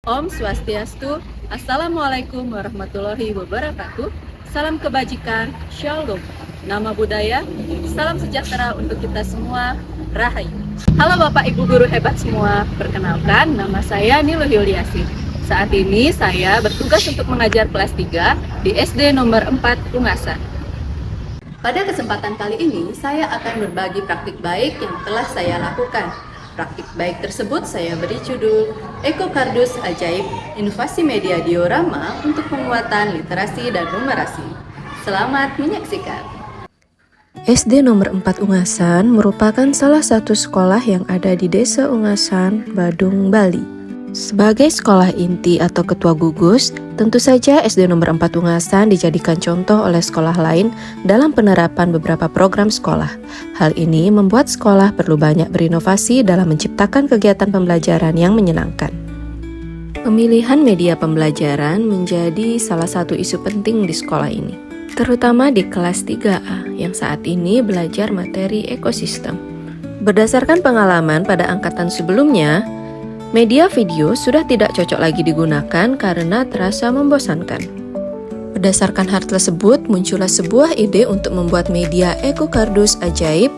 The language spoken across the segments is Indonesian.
Om Swastiastu, Assalamualaikum warahmatullahi wabarakatuh. Salam kebajikan, Shalom. Nama budaya, salam sejahtera untuk kita semua, Rahayu. Halo Bapak Ibu Guru hebat semua, perkenalkan nama saya Niluh Yuliasin. Saat ini saya bertugas untuk mengajar kelas 3 di SD nomor 4 Ungasan. Pada kesempatan kali ini, saya akan berbagi praktik baik yang telah saya lakukan. Praktik baik tersebut saya beri judul Eko Kardus Ajaib Inovasi Media Diorama untuk Penguatan Literasi dan Numerasi. Selamat menyaksikan. SD nomor 4 Ungasan merupakan salah satu sekolah yang ada di Desa Ungasan, Badung, Bali. Sebagai sekolah inti atau ketua gugus, tentu saja SD nomor 4 Ungasan dijadikan contoh oleh sekolah lain dalam penerapan beberapa program sekolah. Hal ini membuat sekolah perlu banyak berinovasi dalam menciptakan kegiatan pembelajaran yang menyenangkan. Pemilihan media pembelajaran menjadi salah satu isu penting di sekolah ini, terutama di kelas 3A yang saat ini belajar materi ekosistem. Berdasarkan pengalaman pada angkatan sebelumnya, media video sudah tidak cocok lagi digunakan karena terasa membosankan. Berdasarkan hal tersebut, muncullah sebuah ide untuk membuat media Eko Kardus Ajaib,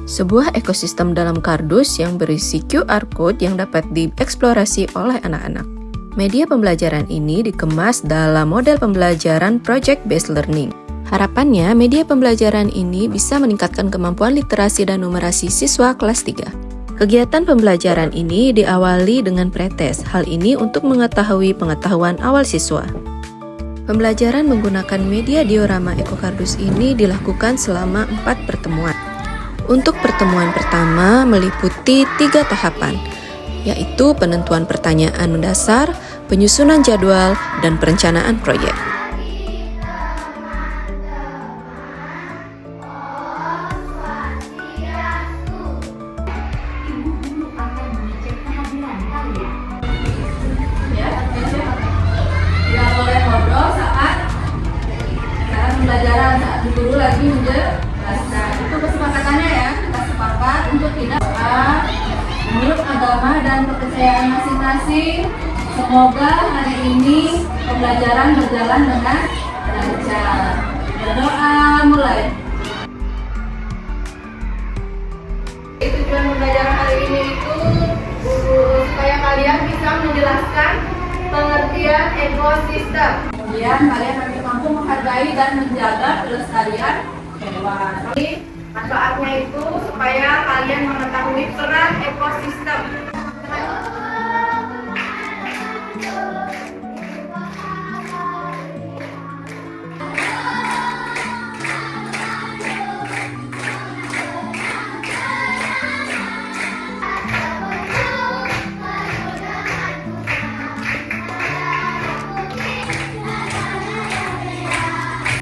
sebuah ekosistem dalam kardus yang berisi QR Code yang dapat dieksplorasi oleh anak-anak. Media pembelajaran ini dikemas dalam model pembelajaran Project Based Learning. Harapannya, media pembelajaran ini bisa meningkatkan kemampuan literasi dan numerasi siswa kelas 3. Kegiatan pembelajaran ini diawali dengan pretest, hal ini untuk mengetahui pengetahuan awal siswa. Pembelajaran menggunakan media diorama Eko Kardus ini dilakukan selama 4 pertemuan. Untuk pertemuan pertama meliputi 3 tahapan, yaitu penentuan pertanyaan mendasar, penyusunan jadwal, dan perencanaan proyek. Pembelajaran saat guru lagi menjelaskan. Itu kesepakatannya ya, kita sepakat untuk tidak menurut agama dan kepercayaan masing-masing. Semoga hari ini pembelajaran berjalan dengan lancar. Berdoa mulai. Tujuan pembelajaran hari ini itu supaya kalian bisa menjelaskan pengertian ekosistem. Kemudian kalian nanti mampu menghargai dan menjaga kelestarian hewan. Manfaatnya itu supaya kalian mengetahui peran ekosistem.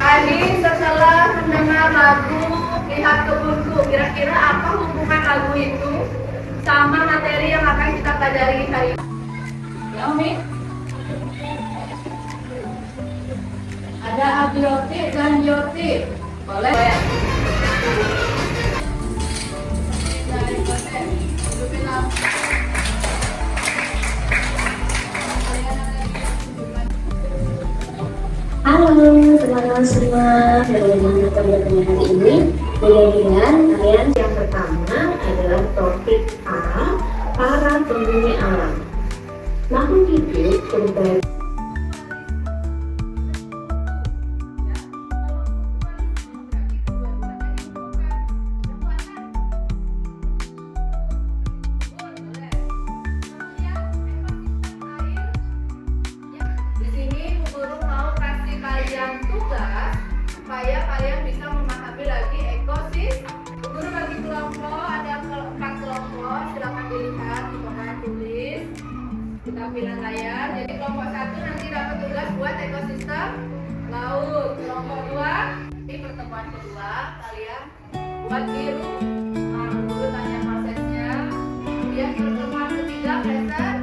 Tadi setelah mendengar lagu Lihat Kebunku, kira-kira apa hubungan lagu itu sama materi yang akan kita pelajari hari ini? Ya Umi? Ada abiotik dan biotik. Boleh? Halo teman-teman semua, bagaimana kabarnya hari ini? Mudah-mudahan kalian yang pertama adalah topik A, para penghuni alam. Makhluk hidup berbagai tugas supaya kalian bisa memahami lagi ekosistem. Guru bagi kelompok, ada 4 kelompok, silakan dilihat di papan tulis. Kita pilih layar. Jadi kelompok 1 nanti dapat tugas buat ekosistem laut. Kelompok 2 di pertemuan kedua kalian buat biru. Guru tanya prosesnya. Kemudian di pertemuan ketiga preset.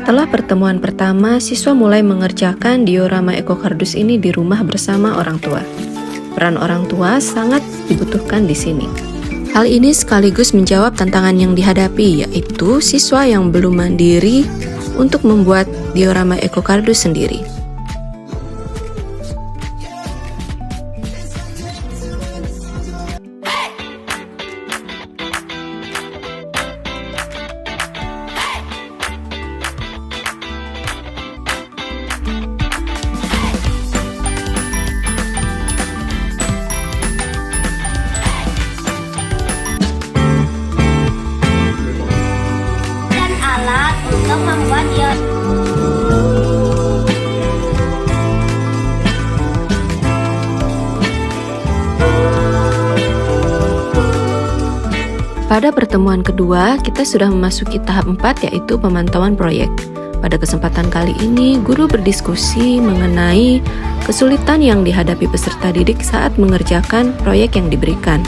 Setelah pertemuan pertama, siswa mulai mengerjakan diorama ekokardus ini di rumah bersama orang tua. Peran orang tua sangat dibutuhkan di sini. Hal ini sekaligus menjawab tantangan yang dihadapi, yaitu siswa yang belum mandiri untuk membuat diorama ekokardus sendiri. Alat untuk membuat Pada pertemuan kedua, kita sudah memasuki tahap 4, yaitu pemantauan proyek. Pada kesempatan kali ini, guru berdiskusi mengenai kesulitan yang dihadapi peserta didik saat mengerjakan proyek yang diberikan.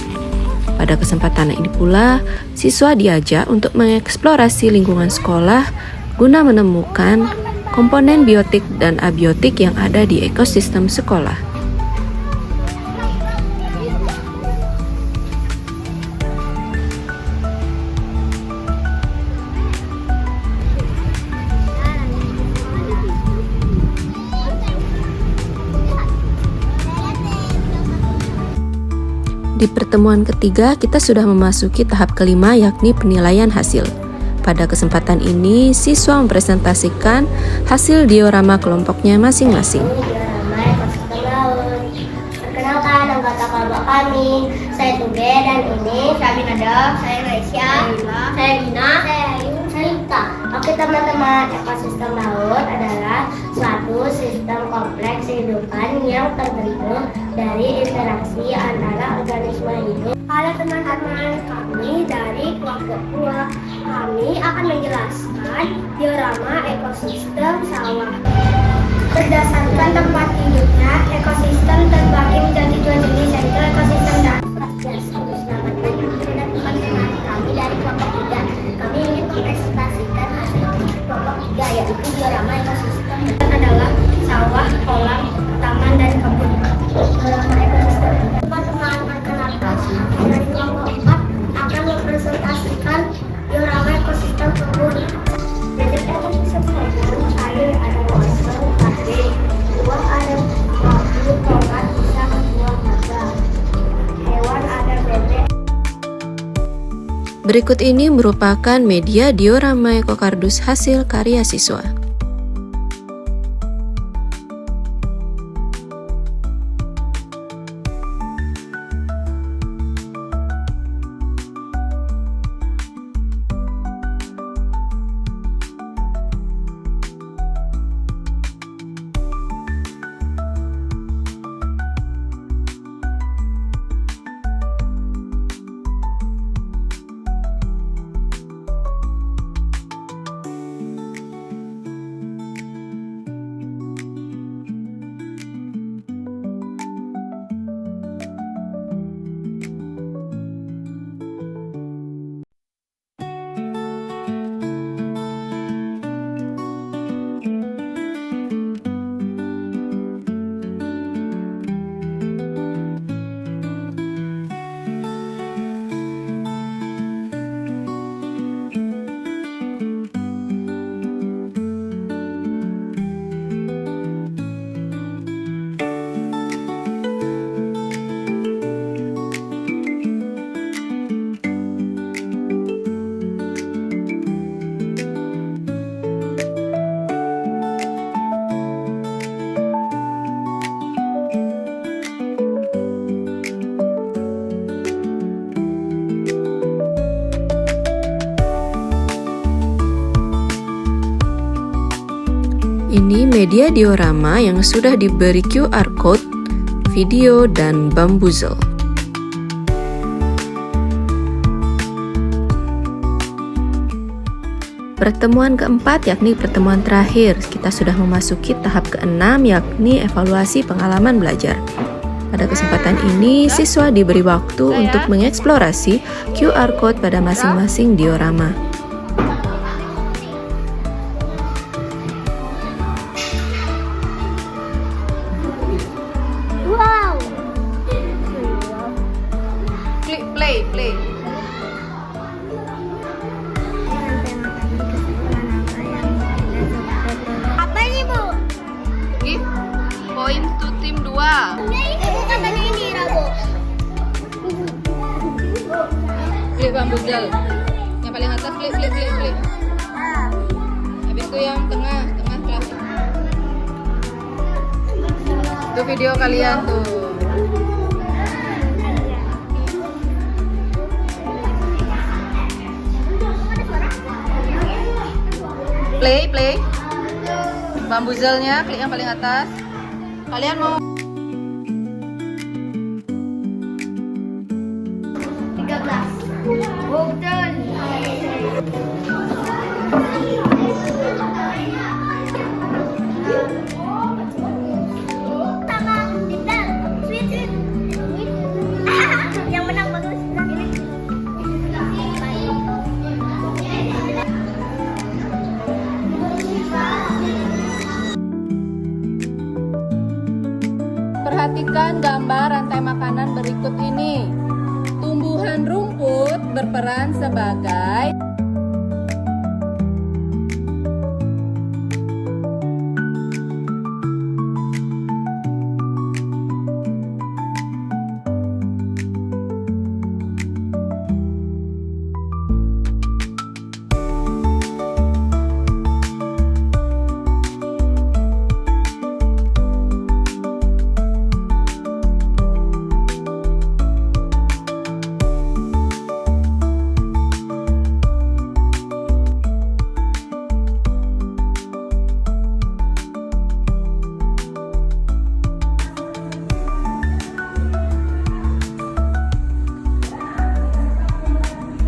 Pada kesempatan ini pula, siswa diajak untuk mengeksplorasi lingkungan sekolah guna menemukan komponen biotik dan abiotik yang ada di ekosistem sekolah. Di pertemuan ketiga, kita sudah memasuki tahap kelima, yakni penilaian hasil. Pada kesempatan ini, siswa mempresentasikan hasil diorama kelompoknya masing-masing. diorama ekosistem laut. Perkenalkan anggota kelompok kami, saya Tuge dan ini Sabinada, saya Malaysia, saya Dina, saya Ayu, saya Lita. Oke teman-teman, ekosistem laut adalah suatu sistem kompleks kehidupan yang terbentuk dari interaksi antara organisme hidup. Halo teman-teman, kami dari kelompok 2. Kami akan menjelaskan diorama ekosistem sawah. Berdasarkan tempat hidupnya, ekosistem terbagi menjadi 2 jenis, yaitu ekosistem darat. Selamat pagi teman-teman, kami dari kelompok 3. Kami ingin mempresentasikan hasil kelompok 3, yaitu diorama ekosistem. Adalah sawah, kolam, taman, dan kebun. Diorama ekosistem. Teman-teman, perkenalkan, dari kelompok 4 akan mempresentasikan diorama ekosistem kebun. Jadi ekosistem kebun, air ada monster, kade, buah ada bambu, tomat, pisang, buah naga. Hewan ada bebek. Berikut ini merupakan media diorama ekokardus hasil karya siswa. Ini media diorama yang sudah diberi QR code, video, dan bambuzel. Pertemuan keempat, yakni pertemuan terakhir, kita sudah memasuki tahap keenam, yakni evaluasi pengalaman belajar. Pada kesempatan ini, siswa diberi waktu untuk mengeksplorasi QR code pada masing-masing diorama. Play. Apa ini, Bu? Give point to tim 2. Bukan tadi ini, Rabu. Klik bambuzal. Yang paling atas klik. Habis itu yang tengah kelas. Itu video kalian tuh. Play. Bambuzalnya klik yang paling atas. Kalian mau 13. Betul. Yang menang bagus. perhatikan gambar rantai makanan berikut ini. Tumbuhan rumput berperan sebagai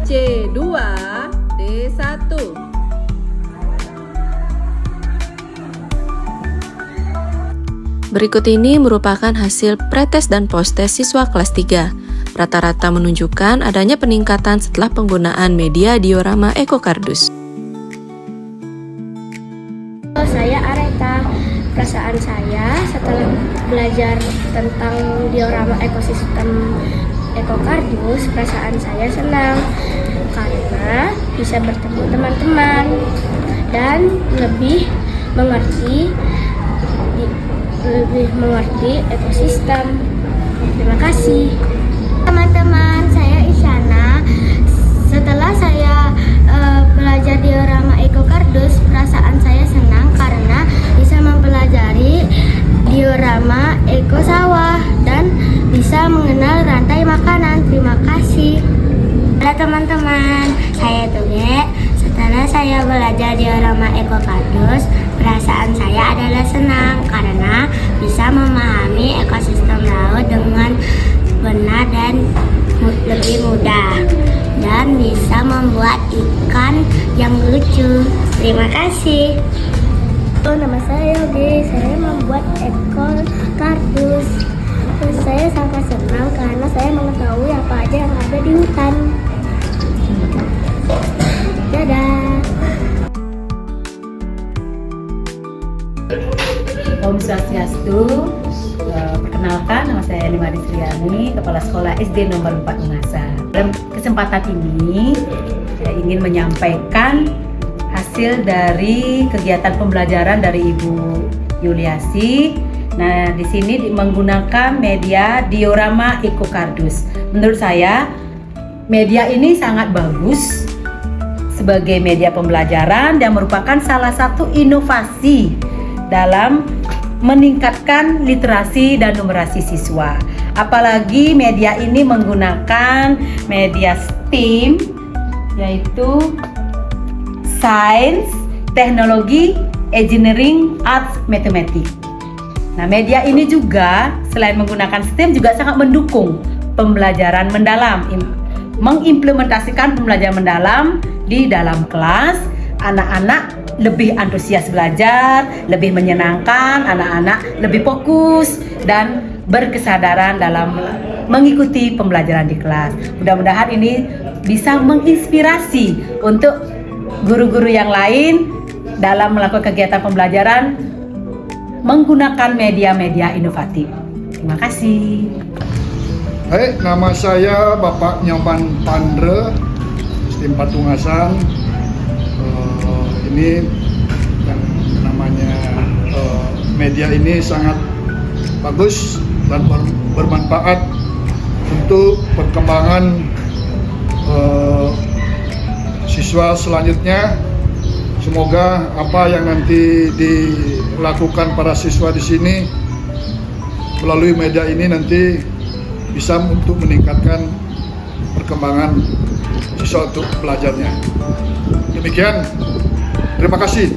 C2, D1. Berikut ini merupakan hasil pretest dan postes siswa kelas 3. Rata-rata menunjukkan adanya peningkatan setelah penggunaan media diorama Ekokardus. Saya Areta. Perasaan saya setelah belajar tentang diorama ekosistem Ekokardus, perasaan saya senang karena bisa bertemu teman-teman dan lebih mengerti ekosistem. Terima kasih. Teman-teman, saya Isyana. Setelah saya belajar diorama Ekokardus, perasaan saya senang karena bisa mempelajari diorama eko sawah dan bisa mengenal rantai makanan. Terima kasih. Halo teman-teman, saya Tuge. Setelah saya belajar diorama Ekokardus, perasaan saya adalah senang karena bisa memahami ekosistem laut dengan benar dan lebih mudah dan bisa membuat ikan yang lucu. Terima kasih. Nama saya Yogi, saya membuat Ekokardus. Saya sangat senang karena saya mengetahui apa aja yang ada di hutan. Dadah. Om Swastiastu. Perkenalkan, nama saya Yani Marisriani, Kepala Sekolah SD nomor 4 Ungasan. Dalam kesempatan ini, saya ingin menyampaikan hasil dari kegiatan pembelajaran dari Ibu Yuliasi. Nah, di sini menggunakan media diorama Ekokardus. Menurut saya, media ini sangat bagus sebagai media pembelajaran dan merupakan salah satu inovasi dalam meningkatkan literasi dan numerasi siswa. Apalagi media ini menggunakan media STEAM, yaitu Sains, Teknologi, Engineering, Arts, Mathematics. Nah, media ini juga selain menggunakan STEM juga sangat mendukung pembelajaran mendalam, mengimplementasikan pembelajaran mendalam di dalam kelas. Anak-anak lebih antusias belajar, lebih menyenangkan, anak-anak lebih fokus dan berkesadaran dalam mengikuti pembelajaran di kelas. Mudah-mudahan ini bisa menginspirasi untuk guru-guru yang lain dalam melakukan kegiatan pembelajaran menggunakan media-media inovatif. Terima kasih. Hai, nama saya Bapak Nyoman Pandre, SD 4 Ungasan. Ini yang namanya media ini sangat bagus dan bermanfaat untuk perkembangan siswa selanjutnya. Semoga apa yang nanti dilakukan para siswa di sini melalui media ini nanti bisa untuk meningkatkan perkembangan siswa untuk belajarnya. Demikian, terima kasih.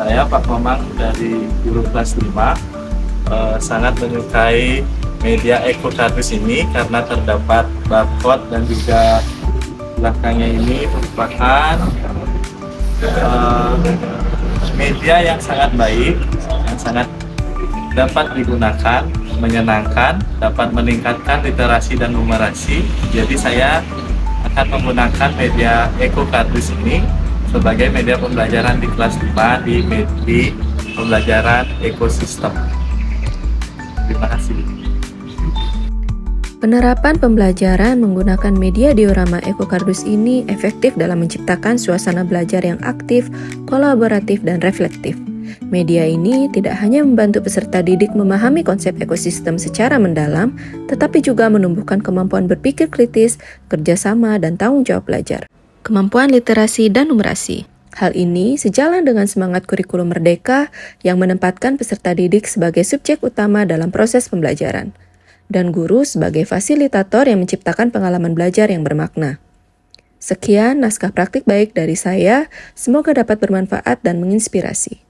Saya Pak Komang dari guru kelas 5 sangat menyukai media EcoKardus ini karena terdapat barcode dan juga belakangnya ini merupakan media yang sangat baik, yang sangat dapat digunakan, menyenangkan, dapat meningkatkan literasi dan numerasi. Jadi saya akan menggunakan media EcoKardus ini sebagai media pembelajaran di kelas 5 di pembelajaran ekosistem. Terima kasih. Penerapan pembelajaran menggunakan media diorama EcoKardus ini efektif dalam menciptakan suasana belajar yang aktif, kolaboratif, dan reflektif. Media ini tidak hanya membantu peserta didik memahami konsep ekosistem secara mendalam, tetapi juga menumbuhkan kemampuan berpikir kritis, kerjasama, dan tanggung jawab belajar. Kemampuan literasi dan numerasi. Hal ini sejalan dengan semangat kurikulum merdeka yang menempatkan peserta didik sebagai subjek utama dalam proses pembelajaran, dan guru sebagai fasilitator yang menciptakan pengalaman belajar yang bermakna. Sekian naskah praktik baik dari saya, semoga dapat bermanfaat dan menginspirasi.